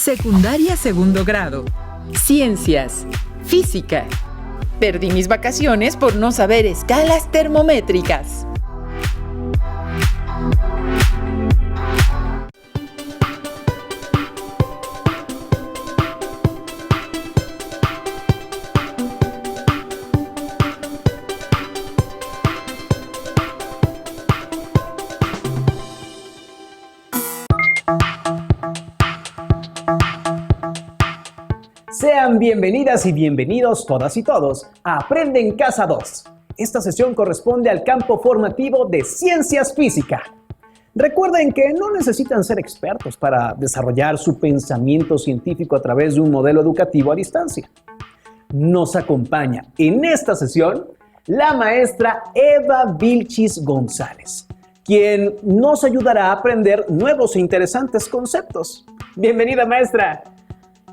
Secundaria segundo grado. Ciencias. Física. Perdí mis vacaciones por no saber escalas termométricas. Sean bienvenidas y bienvenidos todas y todos a Aprende en Casa 2. Esta sesión corresponde al campo formativo de Ciencias Física. Recuerden que no necesitan ser expertos para desarrollar su pensamiento científico a través de un modelo educativo a distancia. Nos acompaña en esta sesión la maestra Eva Vilchis González, quien nos ayudará a aprender nuevos e interesantes conceptos. Bienvenida, maestra.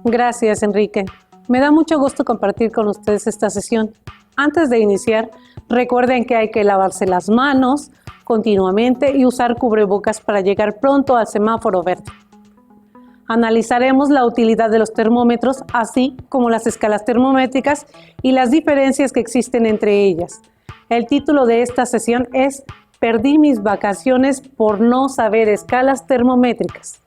Gracias, Enrique. Me da mucho gusto compartir con ustedes esta sesión. Antes de iniciar, recuerden que hay que lavarse las manos continuamente y usar cubrebocas para llegar pronto al semáforo verde. Analizaremos la utilidad de los termómetros, así como las escalas termométricas y las diferencias que existen entre ellas. El título de esta sesión es Perdí mis vacaciones por no saber escalas termométricas.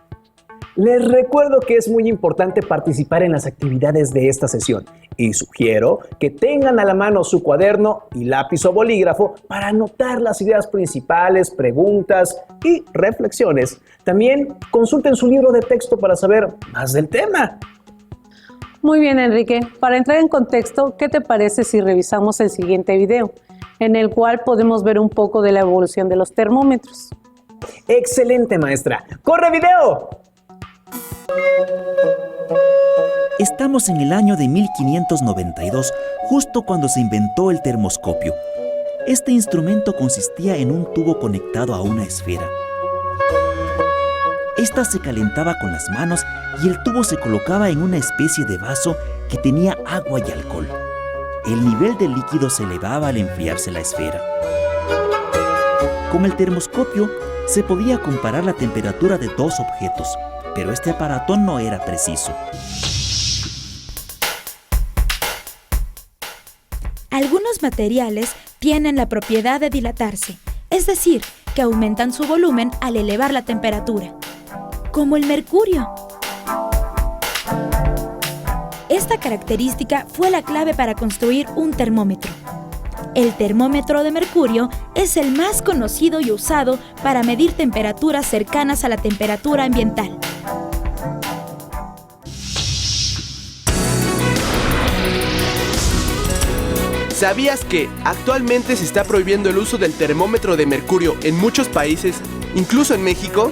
Les recuerdo que es muy importante participar en las actividades de esta sesión y sugiero que tengan a la mano su cuaderno y lápiz o bolígrafo para anotar las ideas principales, preguntas y reflexiones. También consulten su libro de texto para saber más del tema. Muy bien, Enrique. Para entrar en contexto, ¿qué te parece si revisamos el siguiente video, en el cual podemos ver un poco de la evolución de los termómetros? ¡Excelente, maestra! ¡Corre video! Estamos en el año de 1592, justo cuando se inventó el termoscopio. Este instrumento consistía en un tubo conectado a una esfera. Esta se calentaba con las manos y el tubo se colocaba en una especie de vaso que tenía agua y alcohol. El nivel del líquido se elevaba al enfriarse la esfera. Con el termoscopio se podía comparar la temperatura de dos objetos, pero este aparato no era preciso. Algunos materiales tienen la propiedad de dilatarse, es decir, que aumentan su volumen al elevar la temperatura, como el mercurio. Esta característica fue la clave para construir un termómetro. El termómetro de mercurio es el más conocido y usado para medir temperaturas cercanas a la temperatura ambiental. ¿Sabías que actualmente se está prohibiendo el uso del termómetro de mercurio en muchos países, incluso en México?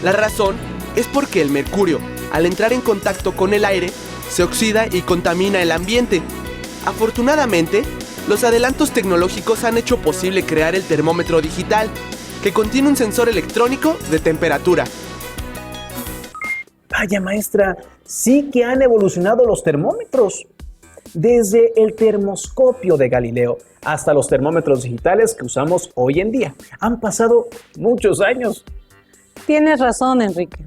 La razón es porque el mercurio, al entrar en contacto con el aire, se oxida y contamina el ambiente. Afortunadamente, los adelantos tecnológicos han hecho posible crear el termómetro digital, que contiene un sensor electrónico de temperatura. Vaya, maestra, sí que han evolucionado los termómetros. Desde el termoscopio de Galileo hasta los termómetros digitales que usamos hoy en día. Han pasado muchos años. Tienes razón, Enrique.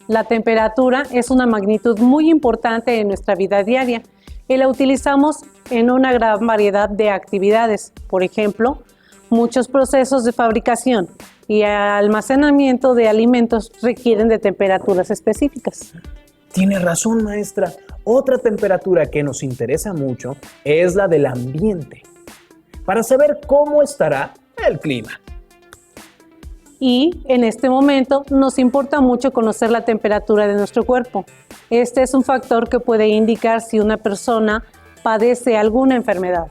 La temperatura es una magnitud muy importante en nuestra vida diaria y la utilizamos en una gran variedad de actividades. Por ejemplo, muchos procesos de fabricación y almacenamiento de alimentos requieren de temperaturas específicas. Tiene razón, maestra. Otra temperatura que nos interesa mucho es la del ambiente, para saber cómo estará el clima. Y en este momento nos importa mucho conocer la temperatura de nuestro cuerpo. Este es un factor que puede indicar si una persona padece alguna enfermedad.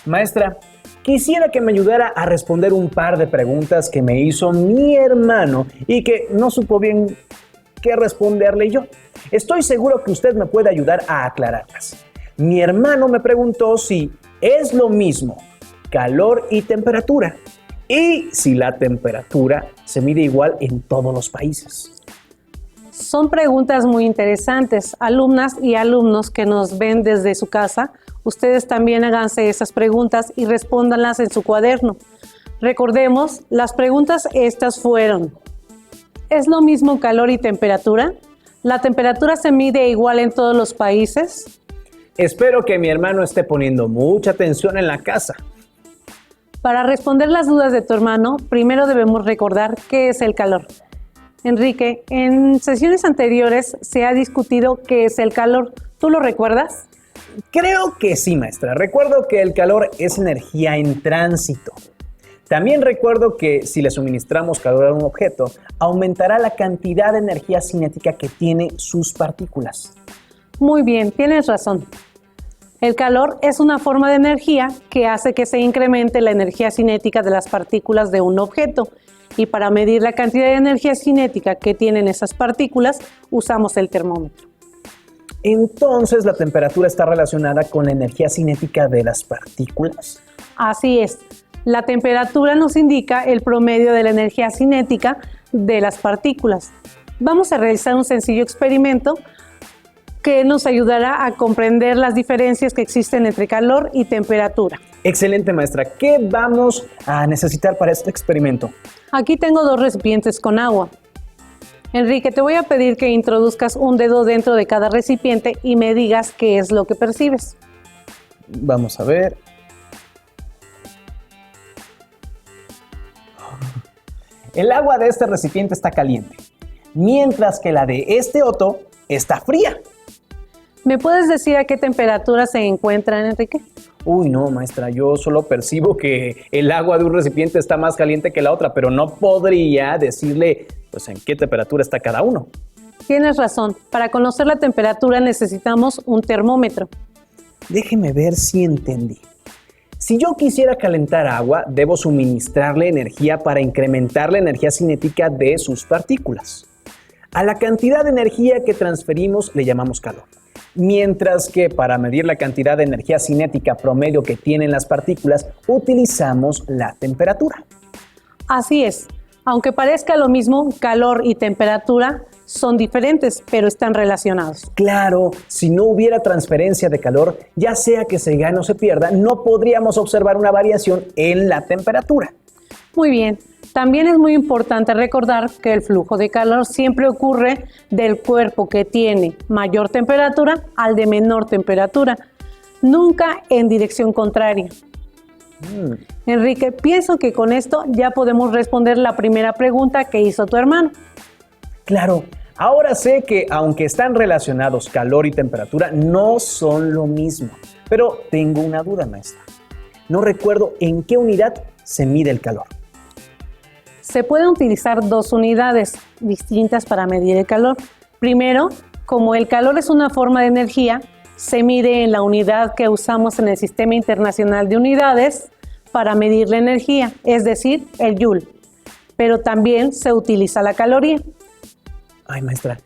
Maestra, quisiera que me ayudara a responder un par de preguntas que me hizo mi hermano y que no supo bien qué responderle yo. Estoy seguro que usted me puede ayudar a aclararlas. Mi hermano me preguntó si es lo mismo calor y temperatura y si la temperatura se mide igual en todos los países. Son preguntas muy interesantes. Alumnas y alumnos que nos ven desde su casa, ustedes también háganse esas preguntas y respóndanlas en su cuaderno. Recordemos, las preguntas estas fueron: ¿es lo mismo calor y temperatura? ¿La temperatura se mide igual en todos los países? Espero que mi hermano esté poniendo mucha atención en la casa. Para responder las dudas de tu hermano, primero debemos recordar qué es el calor. Enrique, en sesiones anteriores se ha discutido qué es el calor. ¿Tú lo recuerdas? Creo que sí, maestra. Recuerdo que el calor es energía en tránsito. También recuerdo que si le suministramos calor a un objeto, aumentará la cantidad de energía cinética que tiene sus partículas. Muy bien, tienes razón. El calor es una forma de energía que hace que se incremente la energía cinética de las partículas de un objeto. Y para medir la cantidad de energía cinética que tienen esas partículas, usamos el termómetro. Entonces, ¿la temperatura está relacionada con la energía cinética de las partículas? Así es. La temperatura nos indica el promedio de la energía cinética de las partículas. Vamos a realizar un sencillo experimento que nos ayudará a comprender las diferencias que existen entre calor y temperatura. Excelente, maestra. ¿Qué vamos a necesitar para este experimento? Aquí tengo 2 recipientes con agua. Enrique, te voy a pedir que introduzcas un dedo dentro de cada recipiente y me digas qué es lo que percibes. Vamos a ver. El agua de este recipiente está caliente, mientras que la de este otro está fría. ¿Me puedes decir a qué temperatura se encuentran, Enrique? Uy, no, maestra, yo solo percibo que el agua de un recipiente está más caliente que la otra, pero no podría decirle, pues, en qué temperatura está cada uno. Tienes razón. Para conocer la temperatura necesitamos un termómetro. Déjeme ver si entendí. Si yo quisiera calentar agua, debo suministrarle energía para incrementar la energía cinética de sus partículas. A la cantidad de energía que transferimos le llamamos calor. Mientras que para medir la cantidad de energía cinética promedio que tienen las partículas, utilizamos la temperatura. Así es. Aunque parezca lo mismo, calor y temperatura son diferentes, pero están relacionados. Claro, si no hubiera transferencia de calor, ya sea que se gane o se pierda, no podríamos observar una variación en la temperatura. Muy bien. También es muy importante recordar que el flujo de calor siempre ocurre del cuerpo que tiene mayor temperatura al de menor temperatura, nunca en dirección contraria. Enrique, pienso que con esto ya podemos responder la primera pregunta que hizo tu hermano. Claro, ahora sé que aunque están relacionados calor y temperatura, no son lo mismo. Pero tengo una duda, maestra. No recuerdo en qué unidad se mide el calor. Se pueden utilizar 2 unidades distintas para medir el calor. Primero, como el calor es una forma de energía, se mide en la unidad que usamos en el Sistema Internacional de Unidades para medir la energía, es decir, el Joule. Pero también se utiliza la caloría. Ay, maestra,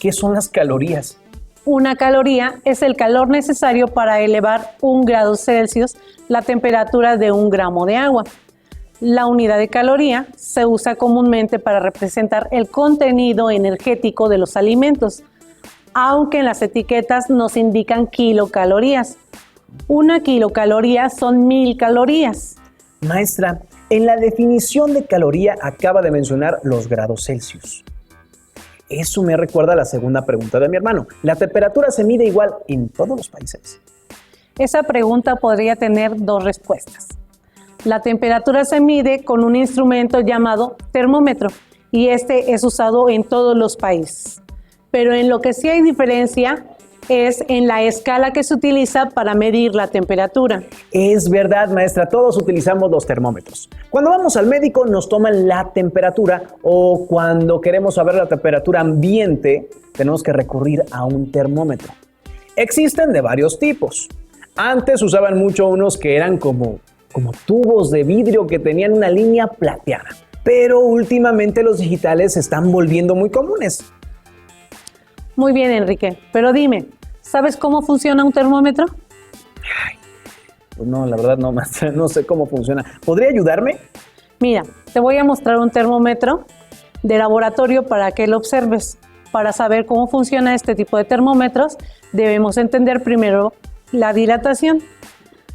¿qué son las calorías? Una caloría es el calor necesario para elevar 1 grado Celsius la temperatura de 1 gramo de agua. La unidad de caloría se usa comúnmente para representar el contenido energético de los alimentos, aunque en las etiquetas nos indican kilocalorías. 1 kilocaloría son 1000 calorías. Maestra, en la definición de caloría acaba de mencionar los grados Celsius. Eso me recuerda a la segunda pregunta de mi hermano. ¿La temperatura se mide igual en todos los países? Esa pregunta podría tener 2 respuestas. La temperatura se mide con un instrumento llamado termómetro y este es usado en todos los países. Pero en lo que sí hay diferencia es en la escala que se utiliza para medir la temperatura. Es verdad, maestra, todos utilizamos los termómetros. Cuando vamos al médico nos toman la temperatura o cuando queremos saber la temperatura ambiente tenemos que recurrir a un termómetro. Existen de varios tipos. Antes usaban mucho unos que eran como tubos de vidrio que tenían una línea plateada. Pero últimamente los digitales se están volviendo muy comunes. Muy bien, Enrique, pero dime, ¿sabes cómo funciona un termómetro? Ay, pues no, la verdad no, maestra, no sé cómo funciona. ¿Podría ayudarme? Mira, te voy a mostrar un termómetro de laboratorio para que lo observes. Para saber cómo funciona este tipo de termómetros, debemos entender primero la dilatación.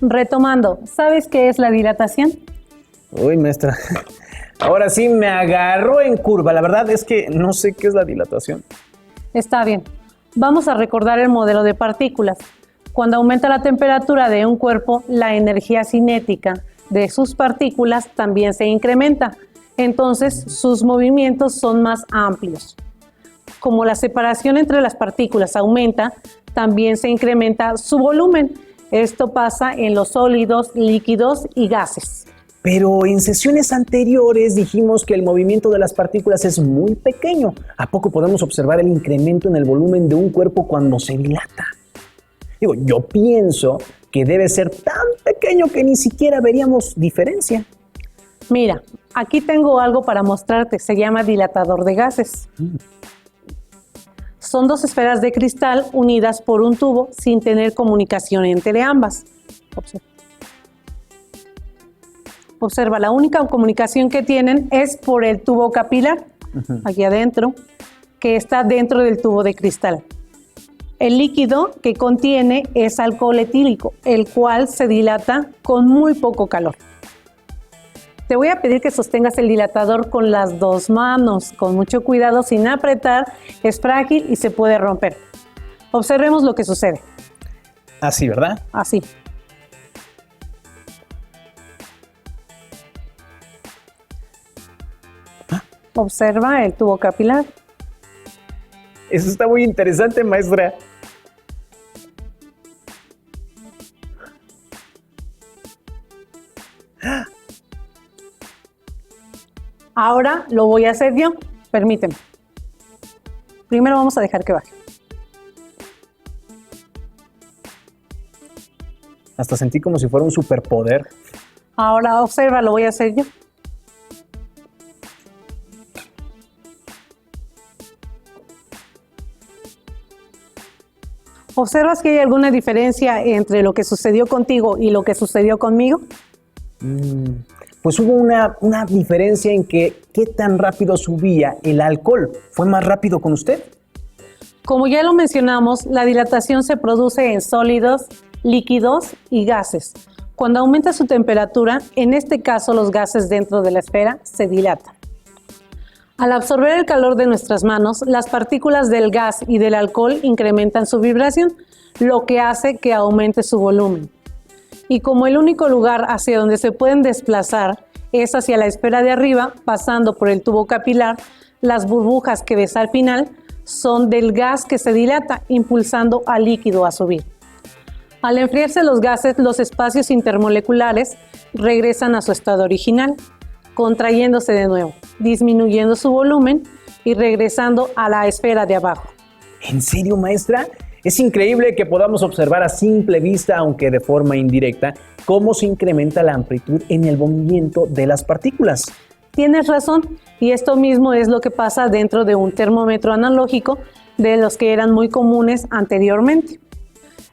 Retomando, ¿sabes qué es la dilatación? Uy, maestra, ahora sí me agarró en curva. La verdad es que no sé qué es la dilatación. Está bien. Vamos a recordar el modelo de partículas. Cuando aumenta la temperatura de un cuerpo, la energía cinética de sus partículas también se incrementa. Entonces, sus movimientos son más amplios. Como la separación entre las partículas aumenta, también se incrementa su volumen. Esto pasa en los sólidos, líquidos y gases. Pero en sesiones anteriores dijimos que el movimiento de las partículas es muy pequeño. ¿A poco podemos observar el incremento en el volumen de un cuerpo cuando se dilata? Yo pienso que debe ser tan pequeño que ni siquiera veríamos diferencia. Mira, aquí tengo algo para mostrarte. Se llama dilatador de gases. Son dos esferas de cristal unidas por un tubo sin tener comunicación entre ambas. Observa, la única comunicación que tienen es por el tubo capilar, aquí adentro, que está dentro del tubo de cristal. El líquido que contiene es alcohol etílico, el cual se dilata con muy poco calor. Te voy a pedir que sostengas el dilatador con las dos manos, con mucho cuidado, sin apretar, es frágil y se puede romper. Observemos lo que sucede. Así, ¿verdad? Así. Observa el tubo capilar. Eso está muy interesante, maestra. Ahora lo voy a hacer yo. Permíteme. Primero vamos a dejar que baje. Hasta sentí como si fuera un superpoder. Ahora observa, lo voy a hacer yo. ¿Observas que hay alguna diferencia entre lo que sucedió contigo y lo que sucedió conmigo? Pues hubo una diferencia en que qué tan rápido subía el alcohol. ¿Fue más rápido con usted? Como ya lo mencionamos, la dilatación se produce en sólidos, líquidos y gases. Cuando aumenta su temperatura, en este caso los gases dentro de la esfera se dilatan. Al absorber el calor de nuestras manos, las partículas del gas y del alcohol incrementan su vibración, lo que hace que aumente su volumen. Y como el único lugar hacia donde se pueden desplazar es hacia la esfera de arriba, pasando por el tubo capilar, las burbujas que ves al final son del gas que se dilata, impulsando al líquido a subir. Al enfriarse los gases, los espacios intermoleculares regresan a su estado original, contrayéndose de nuevo, disminuyendo su volumen y regresando a la esfera de abajo. ¿En serio, maestra? Es increíble que podamos observar a simple vista, aunque de forma indirecta, cómo se incrementa la amplitud en el movimiento de las partículas. Tienes razón, y esto mismo es lo que pasa dentro de un termómetro analógico de los que eran muy comunes anteriormente.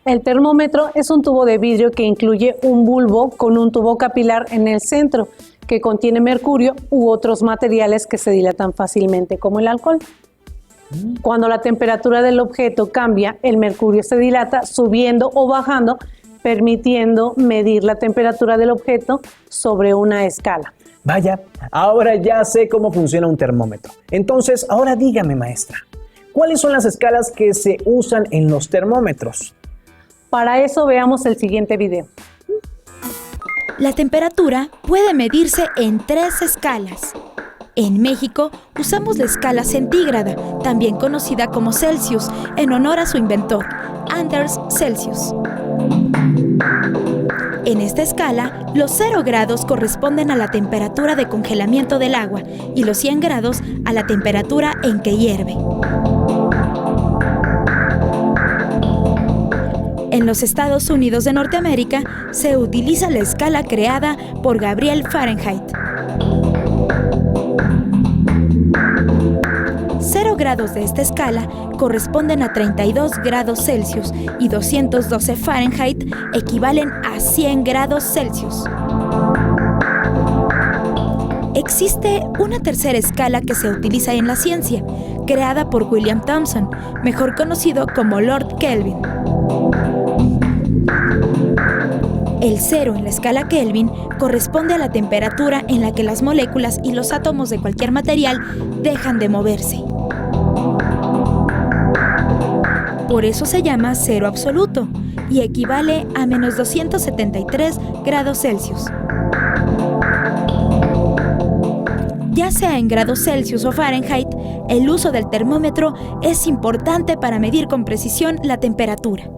El termómetro es un tubo de vidrio que incluye un bulbo con un tubo capilar en el centro, que contiene mercurio u otros materiales que se dilatan fácilmente, como el alcohol. Cuando la temperatura del objeto cambia, el mercurio se dilata subiendo o bajando, permitiendo medir la temperatura del objeto sobre una escala. Vaya, ahora ya sé cómo funciona un termómetro. Entonces, ahora dígame, maestra, ¿cuáles son las escalas que se usan en los termómetros? Para eso veamos el siguiente video. La temperatura puede medirse en 3 escalas. En México usamos la escala centígrada, también conocida como Celsius, en honor a su inventor, Anders Celsius. En esta escala, los 0 grados corresponden a la temperatura de congelamiento del agua y los 100 grados a la temperatura en que hierve. En los Estados Unidos de Norteamérica se utiliza la escala creada por Gabriel Fahrenheit. 0 grados de esta escala corresponden a 32 grados Celsius y 212 Fahrenheit equivalen a 100 grados Celsius. Existe una tercera escala que se utiliza en la ciencia, creada por William Thomson, mejor conocido como Lord Kelvin. El 0 en la escala Kelvin corresponde a la temperatura en la que las moléculas y los átomos de cualquier material dejan de moverse. Por eso se llama cero absoluto y equivale a menos 273 grados Celsius. Ya sea en grados Celsius o Fahrenheit, el uso del termómetro es importante para medir con precisión la temperatura.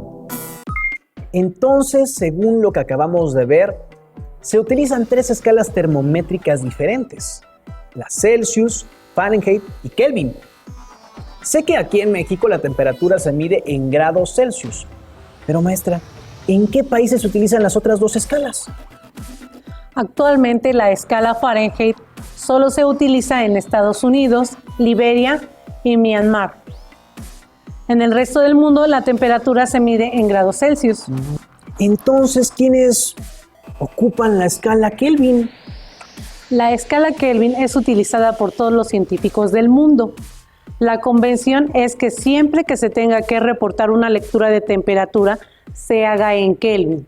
Entonces, según lo que acabamos de ver, se utilizan 3 escalas termométricas diferentes: la Celsius, Fahrenheit y Kelvin. Sé que aquí en México la temperatura se mide en grados Celsius, pero maestra, ¿en qué países se utilizan las otras 2 escalas? Actualmente la escala Fahrenheit solo se utiliza en Estados Unidos, Liberia y Myanmar. En el resto del mundo la temperatura se mide en grados Celsius. Entonces, ¿quiénes ocupan la escala Kelvin? La escala Kelvin es utilizada por todos los científicos del mundo. La convención es que siempre que se tenga que reportar una lectura de temperatura, se haga en Kelvin.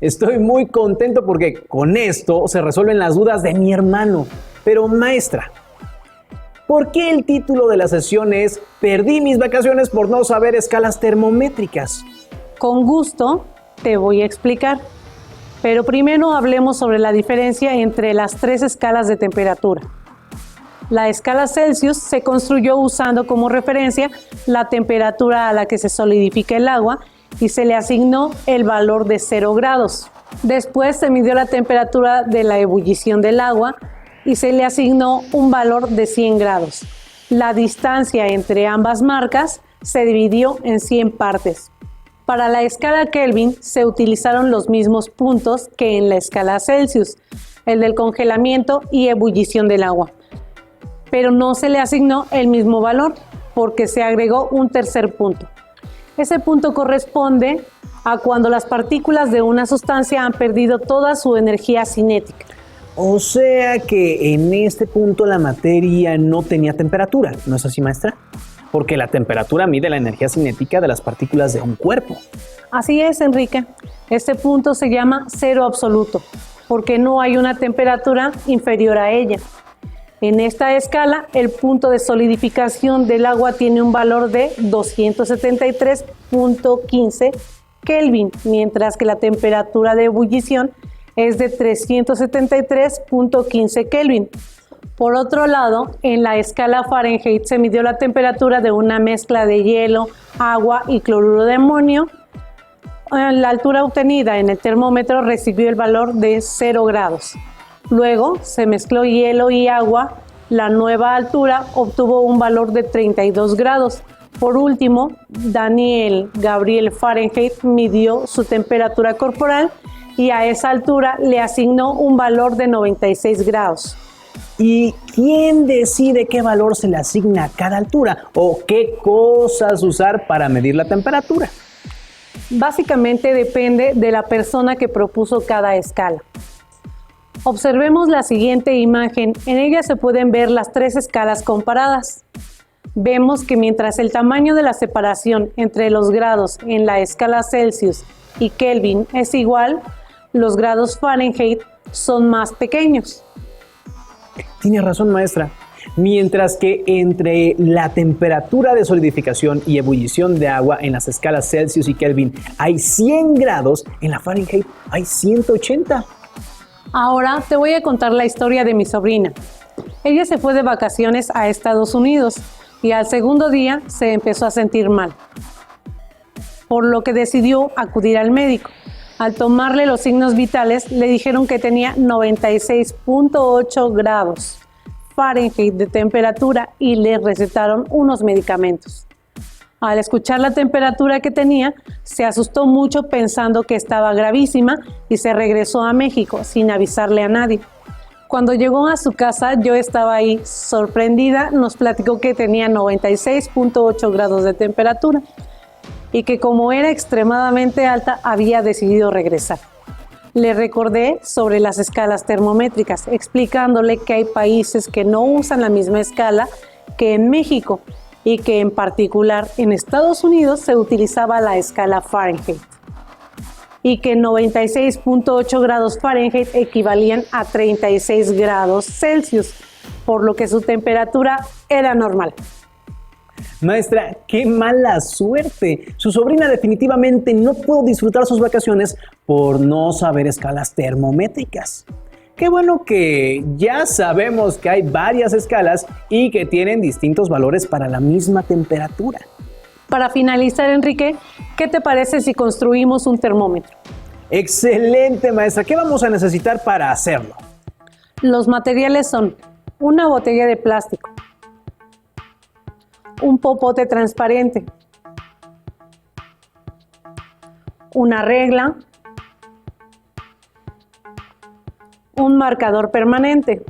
Estoy muy contento porque con esto se resuelven las dudas de mi hermano. Pero maestra, ¿por qué el título de la sesión es "Perdí mis vacaciones por no saber escalas termométricas"? Con gusto te voy a explicar. Pero primero hablemos sobre la diferencia entre las 3 escalas de temperatura. La escala Celsius se construyó usando como referencia la temperatura a la que se solidifica el agua y se le asignó el valor de 0 grados. Después se midió la temperatura de la ebullición del agua y se le asignó un valor de 100 grados. La distancia entre ambas marcas se dividió en 100 partes. Para la escala Kelvin se utilizaron los mismos puntos que en la escala Celsius, el del congelamiento y ebullición del agua. Pero no se le asignó el mismo valor porque se agregó un tercer punto. Ese punto corresponde a cuando las partículas de una sustancia han perdido toda su energía cinética. O sea que en este punto la materia no tenía temperatura, ¿no es así, maestra? Porque la temperatura mide la energía cinética de las partículas de un cuerpo. Así es, Enrique. Este punto se llama cero absoluto porque no hay una temperatura inferior a ella. En esta escala, el punto de solidificación del agua tiene un valor de 273.15 Kelvin, mientras que la temperatura de ebullición es de 373.15 Kelvin. Por otro lado, en la escala Fahrenheit se midió la temperatura de una mezcla de hielo, agua y cloruro de amonio. La altura obtenida en el termómetro recibió el valor de 0 grados. Luego se mezcló hielo y agua. La nueva altura obtuvo un valor de 32 grados. Por último, Daniel Gabriel Fahrenheit midió su temperatura corporal y a esa altura le asignó un valor de 96 grados. ¿Y quién decide qué valor se le asigna a cada altura o qué cosas usar para medir la temperatura? Básicamente depende de la persona que propuso cada escala. Observemos la siguiente imagen. En ella se pueden ver las 3 escalas comparadas. Vemos que mientras el tamaño de la separación entre los grados en la escala Celsius y Kelvin es igual, los grados Fahrenheit son más pequeños. Tiene razón, maestra. Mientras que entre la temperatura de solidificación y ebullición de agua en las escalas Celsius y Kelvin hay 100 grados, en la Fahrenheit hay 180. Ahora te voy a contar la historia de mi sobrina. Ella se fue de vacaciones a Estados Unidos y al segundo día se empezó a sentir mal, por lo que decidió acudir al médico. Al tomarle los signos vitales, le dijeron que tenía 96.8 grados Fahrenheit de temperatura y le recetaron unos medicamentos. Al escuchar la temperatura que tenía, se asustó mucho pensando que estaba gravísima y se regresó a México sin avisarle a nadie. Cuando llegó a su casa, yo estaba ahí sorprendida, nos platicó que tenía 96.8 grados de temperatura y que como era extremadamente alta, había decidido regresar. Le recordé sobre las escalas termométricas, explicándole que hay países que no usan la misma escala que en México y que en particular en Estados Unidos se utilizaba la escala Fahrenheit y que 96.8 grados Fahrenheit equivalían a 36 grados Celsius, por lo que su temperatura era normal. Maestra, qué mala suerte. Su sobrina definitivamente no pudo disfrutar sus vacaciones por no saber escalas termométricas. Qué bueno que ya sabemos que hay varias escalas y que tienen distintos valores para la misma temperatura. Para finalizar, Enrique, ¿qué te parece si construimos un termómetro? Excelente, maestra. ¿Qué vamos a necesitar para hacerlo? Los materiales son una botella de plástico, un popote transparente, una regla, un marcador permanente,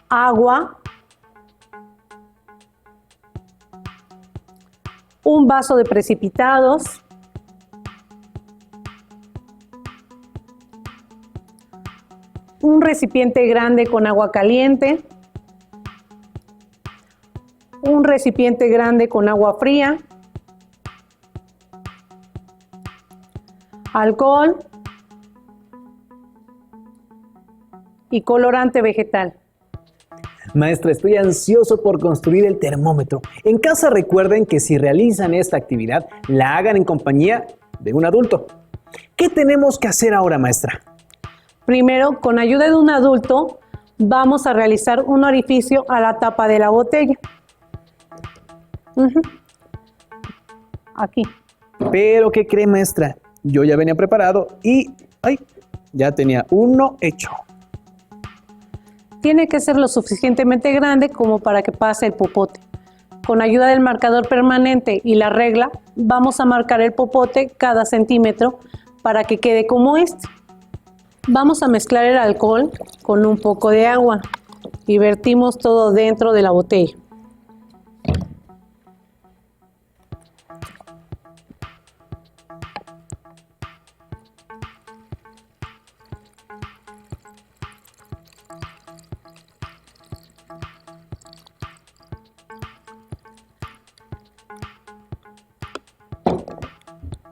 agua, un vaso de precipitados, un recipiente grande con agua caliente, un recipiente grande con agua fría, alcohol y colorante vegetal. Maestra, estoy ansioso por construir el termómetro. En casa recuerden que si realizan esta actividad, la hagan en compañía de un adulto. ¿Qué tenemos que hacer ahora, maestra? Primero, con ayuda de un adulto, vamos a realizar un orificio a la tapa de la botella. Aquí. Pero, ¿qué cree, maestra? Yo ya venía preparado y ya tenía uno hecho. Tiene que ser lo suficientemente grande como para que pase el popote. Con ayuda del marcador permanente y la regla, vamos a marcar el popote cada centímetro para que quede como este. Vamos a mezclar el alcohol con un poco de agua y vertimos todo dentro de la botella.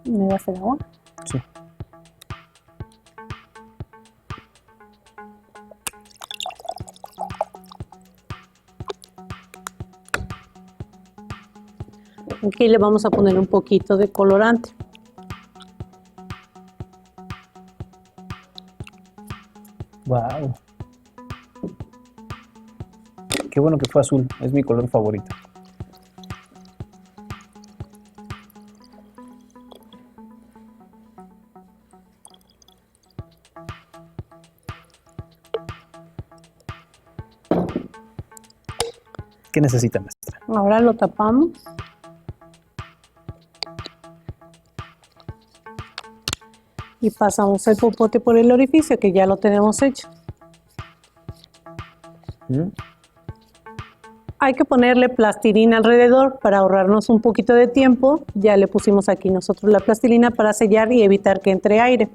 ¿Me das el agua? Sí. Aquí le vamos a poner un poquito de colorante. Wow. Qué bueno que fue azul, es mi color favorito. ¿Qué necesita, maestra? Ahora lo tapamos. Y pasamos el popote por el orificio que ya lo tenemos hecho. Hay que ponerle plastilina alrededor para ahorrarnos un poquito de tiempo. Ya le pusimos aquí nosotros la plastilina para sellar y evitar que entre aire.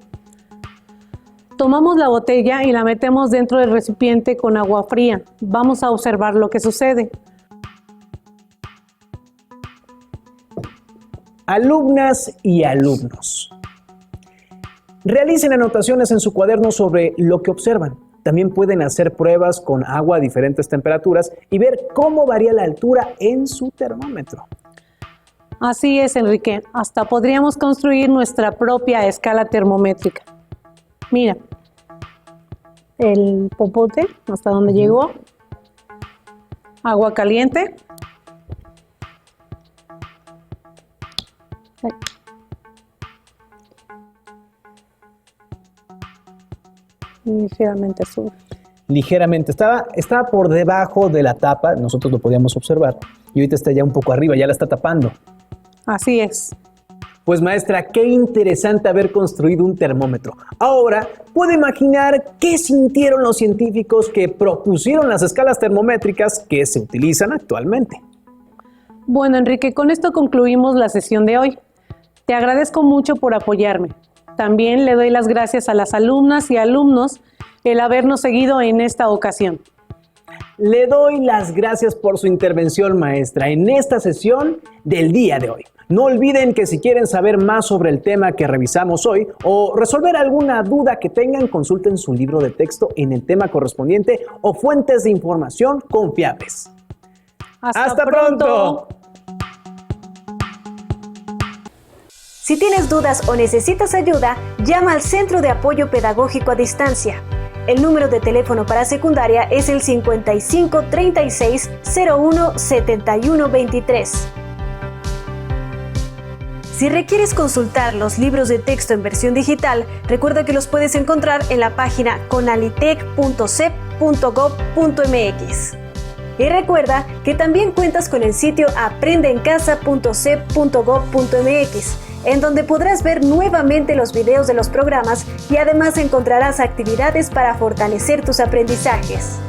Tomamos la botella y la metemos dentro del recipiente con agua fría. Vamos a observar lo que sucede. Alumnas y alumnos, realicen anotaciones en su cuaderno sobre lo que observan. También pueden hacer pruebas con agua a diferentes temperaturas y ver cómo varía la altura en su termómetro. Así es, Enrique. Hasta podríamos construir nuestra propia escala termométrica. Mira, el popote, hasta donde llegó. Agua caliente. Ligeramente azul. Ligeramente, estaba por debajo de la tapa, nosotros lo podíamos observar, y ahorita está ya un poco arriba, ya la está tapando. Así es. Pues maestra, qué interesante haber construido un termómetro. Ahora, ¿puede imaginar qué sintieron los científicos que propusieron las escalas termométricas que se utilizan actualmente? Bueno, Enrique, con esto concluimos la sesión de hoy. Te agradezco mucho por apoyarme. También le doy las gracias a las alumnas y alumnos el habernos seguido en esta ocasión. Le doy las gracias por su intervención, maestra, en esta sesión del día de hoy. No olviden que si quieren saber más sobre el tema que revisamos hoy o resolver alguna duda que tengan, consulten su libro de texto en el tema correspondiente o fuentes de información confiables. ¡Hasta pronto! Si tienes dudas o necesitas ayuda, llama al Centro de Apoyo Pedagógico a Distancia. El número de teléfono para secundaria es el 55 36 01 71 23. Si requieres consultar los libros de texto en versión digital, recuerda que los puedes encontrar en la página conalitec.cep.gov.mx. Y recuerda que también cuentas con el sitio aprendeencasa.cep.gov.mx, en donde podrás ver nuevamente los videos de los programas y además encontrarás actividades para fortalecer tus aprendizajes.